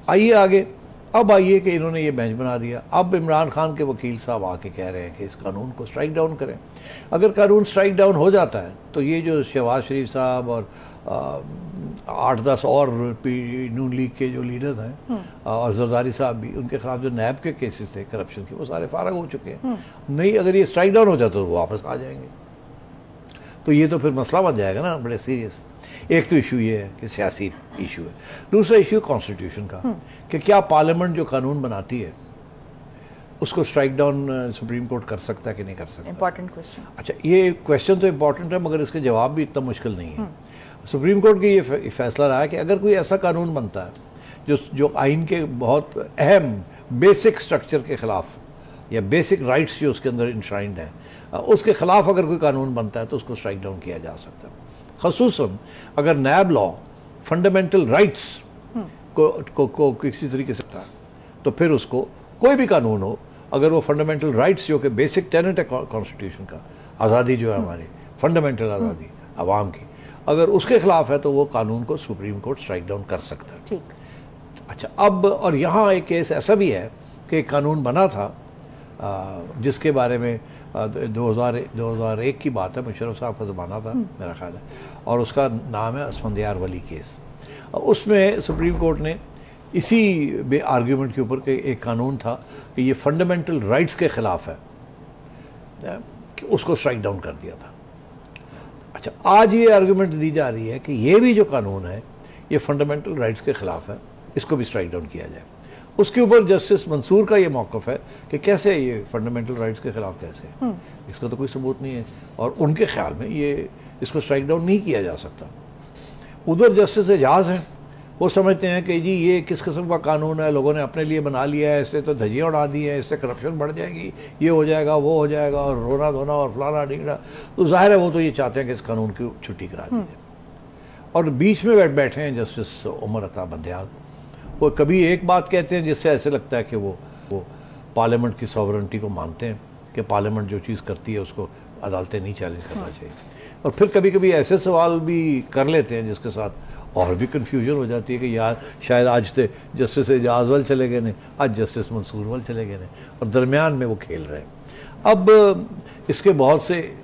आइए आगे, अब आइए कि इन्होंने ये बेंच बना दिया। अब इमरान खान के वकील साहब आके कह रहे हैं कि इस कानून को स्ट्राइक डाउन करें। अगर कानून स्ट्राइक डाउन हो जाता है तो ये जो शहबाज शरीफ साहब और 8-10 और नून लीग के जो लीडर्स हैं और जरदारी साहब भी, उनके खिलाफ जो नैब के केसेस थे करप्शन के, वो सारे फारग हो चुके हैं। नहीं, अगर ये स्ट्राइक डाउन हो जाता तो वो वापस आ जाएंगे। तो ये तो फिर मसला बन जाएगा ना बड़े सीरियस। एक तो इशू ये है कि सियासी इशू है, दूसरा इशू कॉन्स्टिट्यूशन का कि क्या पार्लियामेंट जो कानून बनाती है उसको स्ट्राइक डाउन सुप्रीम कोर्ट कर सकता है कि नहीं कर सकता। Important question. अच्छा, ये क्वेश्चन तो इंपॉर्टेंट है मगर इसके जवाब भी इतना मुश्किल नहीं है। सुप्रीम कोर्ट की ये फैसला रहा है कि अगर कोई ऐसा कानून बनता है जो आइन के बहुत अहम बेसिक स्ट्रक्चर के खिलाफ या बेसिक राइट्स जो उसके अंदर इंश्राइंड हैं, उसके खिलाफ अगर कोई कानून बनता है तो उसको स्ट्राइक डाउन किया जा सकता है। खसूसन अगर नैब लॉ फंडामेंटल राइट्स को किसी तरीके से था, तो फिर उसको कोई भी कानून हो, अगर वो फंडामेंटल राइट्स जो कि बेसिक टेनेट है कॉन्स्टिट्यूशन का, आज़ादी जो है हमारी फंडामेंटल आज़ादी आवाम की, अगर उसके खिलाफ है तो वो कानून को सुप्रीम कोर्ट स्ट्राइक डाउन कर सकता है। ठीक। अच्छा, अब और यहाँ एक केस ऐसा भी है कि कानून बना था जिसके बारे में 2001 की बात है, मुशर्रफ साहब का ज़माना था मेरा ख्याल है, और उसका नाम है असफंदियार वली केस। उसमें सुप्रीम कोर्ट ने इसी आर्ग्यूमेंट के ऊपर एक कानून था कि ये फंडामेंटल राइट्स के ख़िलाफ़ है, कि उसको स्ट्राइक डाउन कर दिया था। अच्छा, आज ये आर्ग्यूमेंट दी जा रही है कि ये भी जो कानून है ये फंडामेंटल राइट्स के ख़िलाफ़ है, इसको भी स्ट्राइक डाउन किया जाए। उसके ऊपर जस्टिस मंसूर का ये मौक़िफ़ है कि कैसे ये फंडामेंटल राइट्स के ख़िलाफ़ कैसे, इसका तो कोई सबूत नहीं है, और उनके ख्याल में ये इसको स्ट्राइक डाउन नहीं किया जा सकता। उधर जस्टिस एजाज़ हैं, वो समझते हैं कि जी ये किस किस्म का कानून है, लोगों ने अपने लिए बना लिया है, इससे तो धज्जियाँ उड़ा दी हैं, इससे करप्शन बढ़ जाएगी, ये हो जाएगा, वो हो जाएगा, और रोना धोना और फलाना ढींगड़ा। तो जाहिर है वो तो ये चाहते हैं कि इस कानून की छुट्टी करा दी जाए। और बीच में बैठे हैं जस्टिस उमर अता बंदयाल, वो कभी एक बात कहते हैं जिससे ऐसे लगता है कि वो पार्लियामेंट की सॉवरेनिटी को मानते हैं कि पार्लियामेंट जो चीज़ करती है उसको अदालतें नहीं चैलेंज करना चाहिए, और फिर कभी कभी ऐसे सवाल भी कर लेते हैं जिसके साथ और भी कन्फ्यूजन हो जाती है कि यार शायद आज से जस्टिस एजाज वल चले गए ने, आज जस्टिस मंसूर वल चले गए ने, और दरमियान में वो खेल रहे हैं। अब इसके बहुत से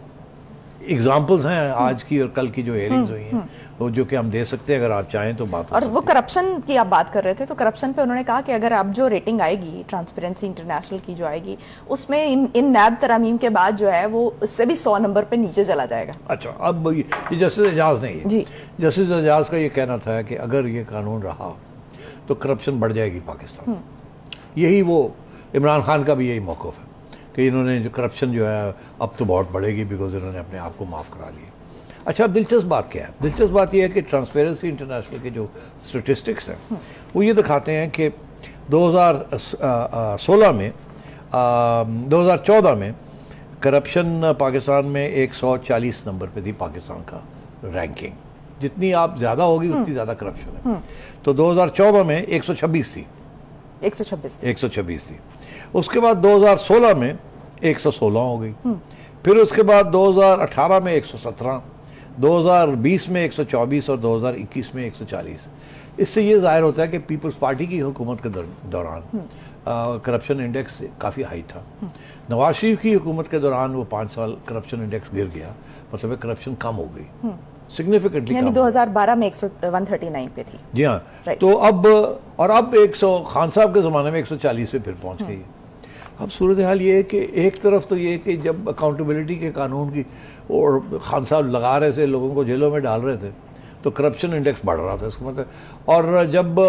एग्जाम्पल्स हैं आज की और कल की जो हेयरिंग्स हुई हैं, वो जो कि हम दे सकते हैं अगर आप चाहें तो बात। और वो करप्शन की आप बात कर रहे थे, तो करप्शन पे उन्होंने कहा कि अगर अब जो रेटिंग आएगी ट्रांसपेरेंसी इंटरनेशनल की जो आएगी, उसमें इन नैब तरामीम के बाद जो है वो उससे भी 100 नंबर पे नीचे चला जाएगा। अच्छा, अब ये जस्टिस एजाज नहीं है जी, जस्टिस एजाज का ये कहना था कि अगर ये कानून रहा तो करप्शन बढ़ जाएगी पाकिस्तान। यही वो इमरान खान का भी यही मौक़िफ़ है कि इन्होंने जो करप्शन जो है अब तो बहुत बढ़ेगी बिकॉज इन्होंने अपने आप को माफ़ करा लिया। अच्छा, अब दिलचस्प बात क्या है? दिलचस्प बात यह है कि ट्रांसपेरेंसी इंटरनेशनल के जो स्टेटिस्टिक्स हैं वो ये दिखाते हैं कि 2016 में 2014 में करप्शन पाकिस्तान में 140 नंबर पे थी पाकिस्तान का रैंकिंग। जितनी आप ज़्यादा होगी उतनी ज़्यादा करप्शन है। तो 2014 में 126 थी, 126 थी। उसके बाद 2016 में 116 हो गई, फिर उसके बाद 2018 में 117, 2020 में 124 और 2021 में 140। इससे ये जाहिर होता है कि पीपल्स पार्टी की हुकूमत के दौरान करप्शन इंडेक्स काफ़ी हाई था। नवाज शरीफ की हुकूमत के दौरान वो 5 साल करप्शन इंडेक्स गिर गया, मतलब करप्शन कम हो गई सिग्निफिकेंटली, यानी 2012 में 139 पे थी। जी हाँ, तो अब 100 खान साहब के ज़माने में 140 पे फिर पहुंच गई। अब सूरत हाल ये है कि एक तरफ तो ये कि जब अकाउंटेबिलिटी के कानून की और खान साहब लगा रहे थे, लोगों को जेलों में डाल रहे थे, तो करप्शन इंडेक्स बढ़ रहा था इसका मतलब। और जब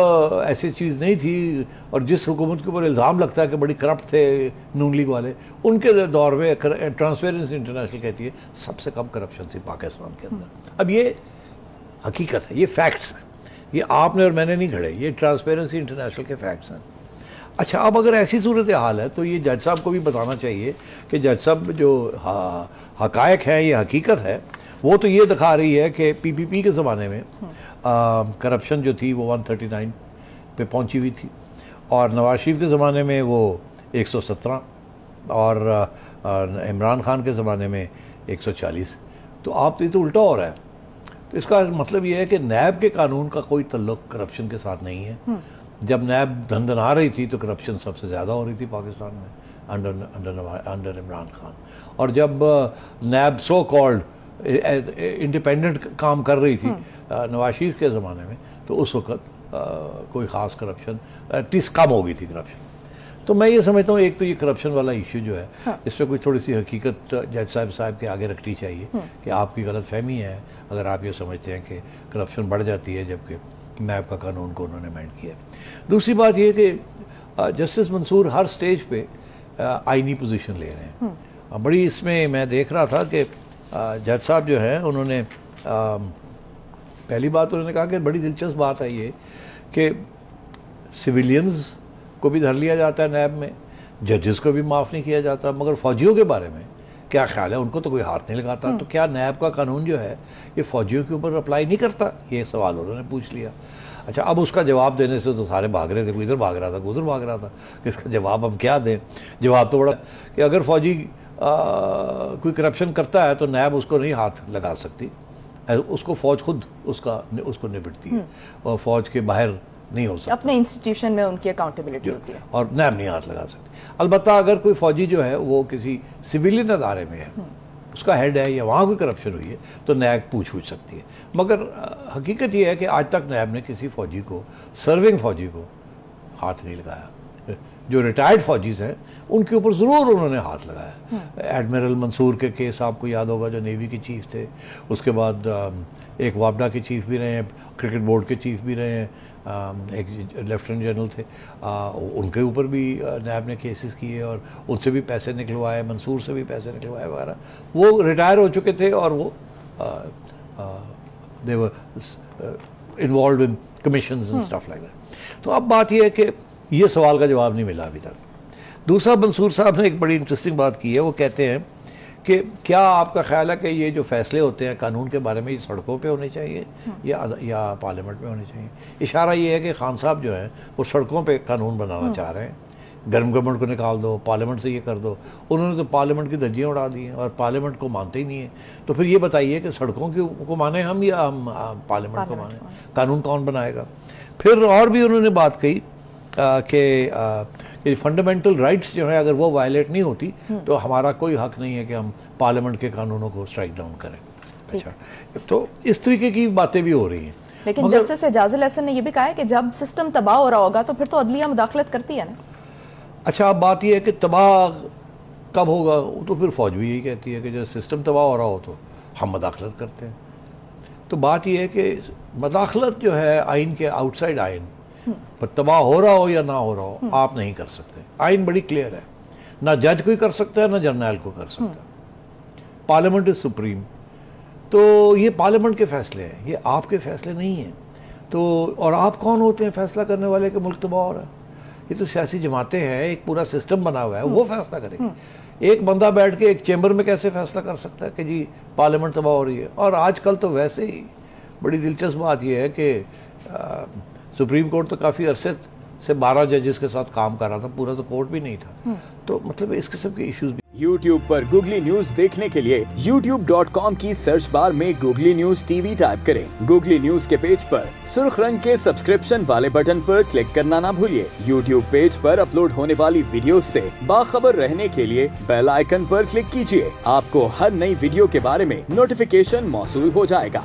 ऐसी चीज़ नहीं थी और जिस हुकूमत के ऊपर इल्ज़ाम लगता है कि बड़ी करप्ट थे नून लीग वाले, उनके दौर में ट्रांसपेरेंसी इंटरनेशनल कहती है सबसे कम करप्शन थी पाकिस्तान के अंदर। अब ये हकीकत है, ये फैक्ट्स हैं, ये आपने और मैंने नहीं घड़े, ये ट्रांसपेरेंसी इंटरनेशनल के फैक्ट्स हैं। अच्छा, अब अगर ऐसी सूरत हाल है तो ये जज साहब को भी बताना चाहिए कि जज साहब जो हकायक है, ये हकीकत है, वो तो ये दिखा रही है कि पीपीपी के ज़माने में करप्शन जो थी वो 139 पे पहुंची हुई थी, और नवाज शरीफ के ज़माने में वो 117, और इमरान खान के ज़माने में 140। तो आप ये तो उल्टा हो रहा है। तो इसका मतलब ये है कि नैब के कानून का कोई तल्लुक करप्शन के साथ नहीं है। जब नैब धंधना रही थी तो करप्शन सबसे ज़्यादा हो रही थी पाकिस्तान में अंडर इमरान खान। और जब नैब सो कॉल्ड इंडिपेंडेंट काम कर रही थी नवाज शरीफ के ज़माने में, तो उस वक्त कोई ख़ास करप्शन एटलीस्ट कम हो गई थी करप्शन। तो मैं ये समझता हूँ एक तो ये करप्शन वाला इशू जो है, इस पर कोई थोड़ी सी हकीकत जज साहब के आगे रखनी चाहिए कि आपकी गलत फहमी है अगर आप ये समझते हैं कि करप्शन बढ़ जाती है जबकि नैब का कानून को उन्होंने अमेंड किया। दूसरी बात ये कि जस्टिस मंसूर हर स्टेज पे आईनी पोजीशन ले रहे हैं। बड़ी इसमें मैं देख रहा था कि जज साहब जो हैं उन्होंने पहली बात उन्होंने कहा कि बड़ी दिलचस्प बात है ये कि सिविलियंस को भी धर लिया जाता है नैब में, जजेस को भी माफ़ नहीं किया जाता, मगर फ़ौजियों के बारे में क्या ख्याल है? उनको तो कोई हाथ नहीं लगाता। तो क्या नैब का कानून जो है ये फ़ौजियों के ऊपर अप्लाई नहीं करता? ये सवाल उन्होंने पूछ लिया। अच्छा, अब उसका जवाब देने से तो सारे भाग रहे थे, कोई इधर भाग रहा था, कोई उधर भाग रहा था कि इसका जवाब हम क्या दें। जवाब तो बड़ा कि अगर फ़ौजी कोई करप्शन करता है तो नैब उसको नहीं हाथ लगा सकती, उसको फ़ौज खुद उसको निपटती है और फ़ौज के बाहर नहीं हो सकता। अपने इंस्टीट्यूशन में उनकी अकाउंटेबिलिटी होती है और नैब नहीं हाथ लगा सकती। अलबत्ता अगर कोई फ़ौजी जो है वो किसी सिविलियन अदारे में है, उसका हेड है या वहाँ कोई करप्शन हुई है तो नैब पूछ सकती है। मगर हकीकत ये है कि आज तक नैब ने किसी फ़ौजी को, सर्विंग फ़ौजी को हाथ नहीं लगाया। जो रिटायर्ड फ़ौजीज़ हैं उनके ऊपर ज़रूर उन्होंने हाथ लगाया। एडमिरल मंसूर के केस आपको याद होगा, जो नेवी के चीफ थे, उसके बाद एक वापडा के चीफ भी रहे हैं, क्रिकेट बोर्ड के चीफ भी रहे हैं, एक लेफ्टिनेंट जनरल थे, उनके ऊपर भी नैब ने केसेस किए और उनसे भी पैसे निकलवाए, मंसूर से भी पैसे निकलवाए वगैरह। वो रिटायर हो चुके थे और वो they were involved in commissions and stuff like that. तो अब बात यह है कि ये सवाल का जवाब नहीं मिला अभी तक। दूसरा, मंसूर साहब ने एक बड़ी इंटरेस्टिंग बात की है। वो कहते हैं कि क्या आपका ख्याल है कि ये जो फैसले होते हैं कानून के बारे में ये सड़कों पे होने चाहिए या पार्लियामेंट में होने चाहिए? इशारा ये है कि खान साहब जो हैं वो सड़कों पे कानून बनाना चाह रहे हैं, गर्म गवर्नमेंट को निकाल दो, पार्लियामेंट से ये कर दो। उन्होंने तो पार्लियामेंट की धज्जियाँ उड़ा दी हैं और पार्लियामेंट को मानते ही नहीं है। तो फिर ये बताइए कि सड़कों को माने हम या हम पार्लियामेंट को माने? कानून कौन बनाएगा? फिर और भी उन्होंने बात कही कि फंडामेंटल राइट्स जो है अगर वो वायलेट नहीं होती तो हमारा कोई हक नहीं है कि हम पार्लियामेंट के कानूनों को स्ट्राइक डाउन करें। अच्छा, तो इस तरीके की बातें भी हो रही हैं। लेकिन जस्टिस एजाजुल हसन ने यह भी कहा है कि जब सिस्टम तबाह हो रहा होगा तो फिर तो अदलिया मुदाखलत करती है ना। अच्छा, अब बात यह है कि तबाह कब होगा, तो फिर फौज भी यही कहती है कि जब सिस्टम तबाह हो रहा हो तो हम मुदाखलत करते हैं। तो बात यह है कि मुदाखलत जो है आइन के आउटसाइड आइन पर तबाह हो रहा हो या ना हो रहा हो आप नहीं कर सकते। आइन बड़ी क्लियर है, ना जज कोई कर सकता है ना जर्नैल को कर सकता है। Parliament is supreme. तो ये पार्लियामेंट के फैसले हैं, ये आपके फैसले नहीं हैं। तो और आप कौन होते हैं फैसला करने वाले कि मुल्क तबाह हो रहा है? ये तो सियासी जमातें हैं, एक पूरा सिस्टम बना हुआ है, वो फैसला करेगी। एक बंदा बैठ के एक चेंबर में कैसे फैसला कर सकता है कि जी पार्लियामेंट तबाह हो रही है? और आजकल तो वैसे ही बड़ी दिलचस्प बात यह है कि सुप्रीम कोर्ट तो काफ़ी अरसे से 12 जजेस के साथ काम कर रहा था, पूरा तो कोर्ट भी नहीं था। तो मतलब इस किस्म के इश्यूज भी। YouTube पर गूगली न्यूज देखने के लिए youtube.com की सर्च बार में गूगली न्यूज टीवी टाइप करें। गूगली न्यूज के पेज पर सुर्ख रंग के सब्सक्रिप्शन वाले बटन पर क्लिक करना ना भूलिए। YouTube पेज पर अपलोड होने वाली वीडियोस से बाखबर रहने के लिए बेल आइकन पर क्लिक कीजिए। आपको हर नई वीडियो के बारे में नोटिफिकेशन मौसूल हो जाएगा।